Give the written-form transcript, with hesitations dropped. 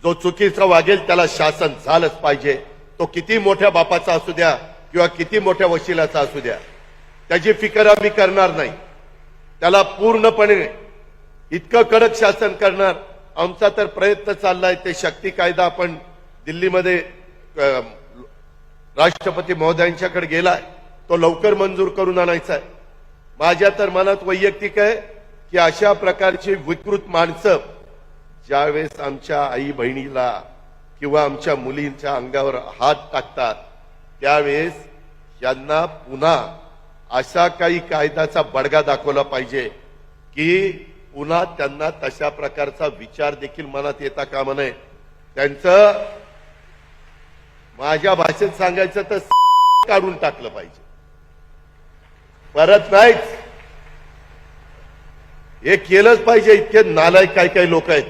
जो चुकीचा वागेल त्याला शासन झालंच पाहिजे. तो किती मोठ्या बापाचा असू द्या किंवा किती मोठ्या वशिलाचा असू द्या, त्याची फिकर आम्ही करणार नाही. त्याला पूर्णपणे इतकं कडक शासन करणार. आमचा तर प्रयत्न चाललाय. ते शक्ती कायदा आपण दिल्लीमध्ये राष्ट्रपती महोदयांच्याकडे गेलाय, तो लवकर मंजूर करून आणायचा आहे. माझ्या तर मनात वैयक्तिक आहे की अशा प्रकारची विकृत माणसं ज्यावेळेस आमच्या आई बहिणीला किंवा आमच्या मुलींच्या अंगावर हात टाकतात, त्यावेळेस यांना पुन्हा अशा काही कायद्याचा बडगा दाखवला पाहिजे की पुन्हा त्यांना तशा प्रकारचा विचार देखील मनात येता कामा नये. त्यांचं माझ्या भाषेत सांगायचं तर काढून टाकलं पाहिजे, परत नाहीच. हे केलंच पाहिजे. इतके नालायक काही काही लोक आहेत.